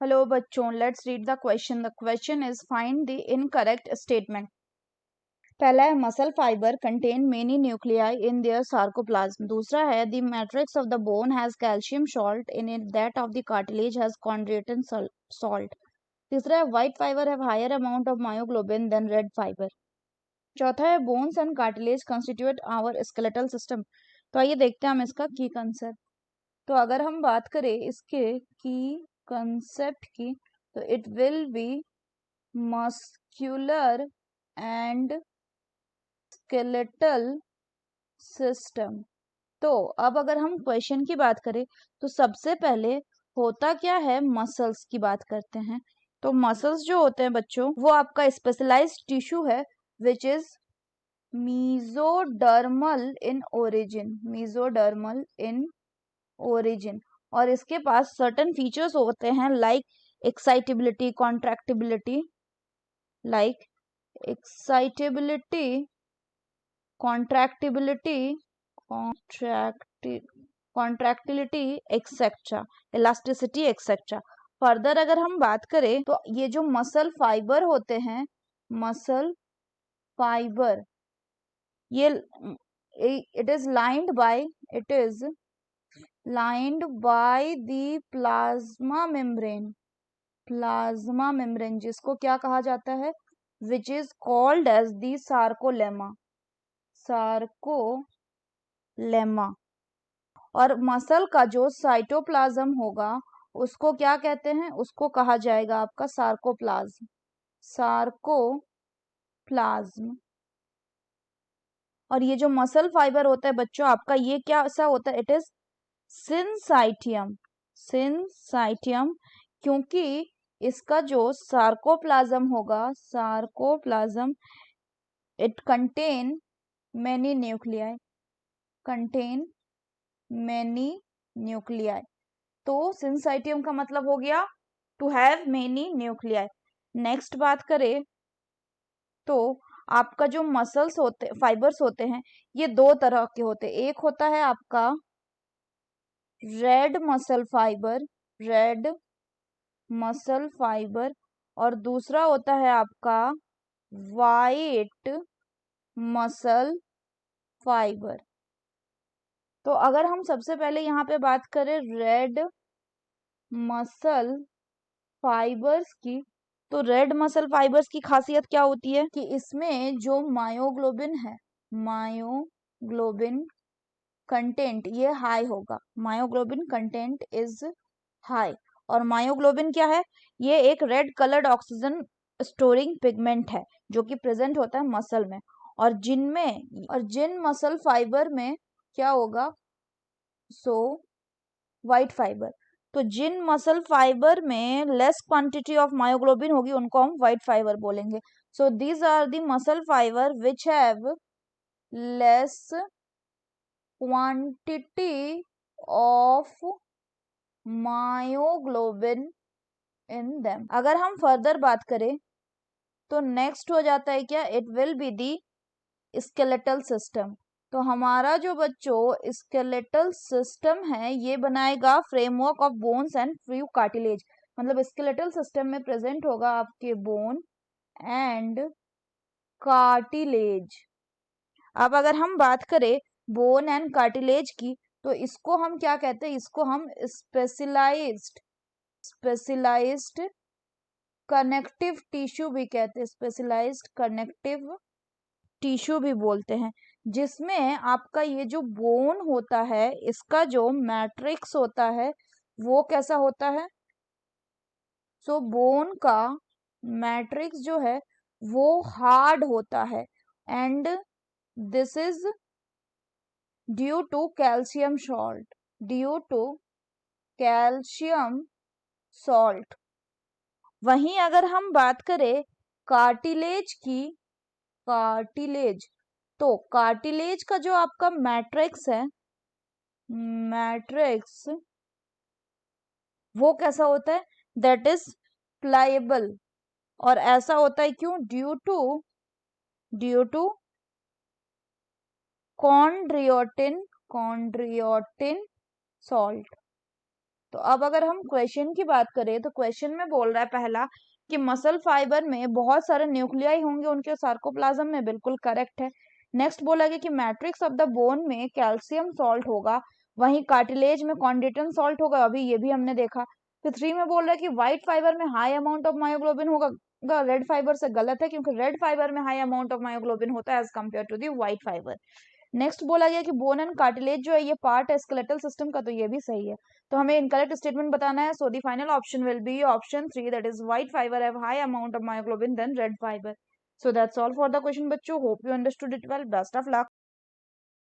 Hello बच्चों, let's read the question. The question is find the incorrect statement. पहला है muscle fibre contain many nuclei in their sarcoplasm. दूसरा है the matrix of the bone has calcium salt in it that of the cartilage has chondroitin salt. तीसरा है white fibre have higher amount of myoglobin than red fibre. चौथा है bones and cartilage constitute our skeletal system. तो आइए देखते हैं हम इसका की कंसेप्ट। तो अगर हम बात करें इसके की कंसेप्ट की, तो it will be muscular and skeletal system. तो अब अगर हम क्वेश्चन की बात करें तो सबसे पहले होता क्या है, मसल्स की बात करते हैं। तो मसल्स जो होते हैं बच्चों, वो आपका स्पेशलाइज्ड टिश्यू है which is mesodermal in origin. Mesodermal in origin. और इसके पास सर्टेन फीचर्स होते हैं like excitability, contractibility, like excitability, contractibility, contractility etcetera, elasticity etcetera. Further अगर हम बात करें तो ये जो मसल फाइबर होते हैं, मसल फाइबर, ये it is lined by the plasma membrane, जिसको क्या कहा जाता है, which is called as the sarcolemma. और मसल का जो साइटोप्लाज्म होगा उसको क्या कहते हैं, उसको कहा जाएगा आपका सार्कोप्लाज्म। और ये जो मसल फाइबर होता है बच्चों आपका, ये क्या सा होता है, इट इज सिंसाइटियम, क्योंकि इसका जो सार्कोप्लाज्म होगा, sarcoplasm, it contain many nuclei. तो सिंसाइटियम का मतलब हो गया to have many nuclei. Next बात करें तो आपका जो मसल्स होते, फाइबर्स होते हैं, ये दो तरह के होते हैं। एक होता है आपका रेड मसल फाइबर, और दूसरा होता है आपका वाइट मसल फाइबर। तो अगर हम सबसे पहले यहाँ पे बात करें रेड मसल फाइबर्स की, तो रेड मसल फाइबर्स की खासियत क्या होती है कि इसमें जो मायोग्लोबिन कंटेंट ये हाई होगा। Myoglobin content is high. और मायोग्लोबिन क्या है, ये एक red coloured oxygen storing pigment है जो कि प्रेजेंट होता है मसल में। और जिन मसल फाइबर में क्या होगा, व्हाइट फाइबर। तो जिन मसल फाइबर में लेस क्वांटिटी ऑफ मायोग्लोबिन होगी उनको हम व्हाइट फाइबर बोलेंगे। So these are the muscle fibre which have less quantity of myoglobin in them. अगर हम फर्दर बात करें तो नेक्स्ट हो जाता है क्या, it will be the skeletal system. तो हमारा जो बच्चों स्केलेटल सिस्टम है ये बनाएगा framework of bones and few cartilage. मतलब स्केलेटल सिस्टम में प्रेजेंट होगा आपके बोन एंड कार्टिलेज। अब अगर हम बात करें बोन एंड कार्टिलेज की, तो इसको हम क्या कहते हैं, इसको हम स्पेशलाइज्ड कनेक्टिव टिश्यू भी कहते हैं, स्पेशलाइज्ड कनेक्टिव टिश्यू भी बोलते हैं। जिसमें आपका ये जो बोन होता है, इसका जो मैट्रिक्स होता है वो कैसा होता है, सो बोन का मैट्रिक्स जो है वो हार्ड होता है, and this is due to calcium salt. वहीं अगर हम बात करें कार्टिलेज की, तो कार्टिलेज का जो आपका मैट्रिक्स है, मैट्रिक्स वो कैसा होता है, दैट इज प्लाएबल। और ऐसा होता है क्यों, ड्यू टू कॉन्ड्रियोटिन सॉल्ट। तो अब अगर हम क्वेश्चन की बात करें तो क्वेश्चन में बोल रहा है पहला कि मसल फाइबर में बहुत सारे न्यूक्लियाई होंगे उनके सार्कोप्लाज्म में, बिल्कुल करेक्ट है। नेक्स्ट बोला गया कि मैट्रिक्स ऑफ द बोन में कैल्शियम सॉल्ट होगा, वहीं कार्टिलेज में कॉन्ड्रिटन सॉल्ट होगा, अभी ये भी हमने देखा। फिर 3 में बोल रहा है कि व्हाइट फाइबर में हाई अमाउंट ऑफ मायोग्लोबिन होगा, रेड फाइबर से गलत है क्योंकि रेड फाइबर में हाई अमाउंट ऑफ मायोग्लोबिन होता है as compare to the white fibre. Next बोला गया कि बोन एंड कार्टिलेज जो है ये पार्ट है स्केलेटल सिस्टम का, तो ये भी सही है। तो हमें इनकरेक्ट स्टेटमेंट बताना है, so the final option will be option 3, that is white fibre have high amount of myoglobin than red fibre. So that's all for the question बच्चों, hope you understood it well, best of luck.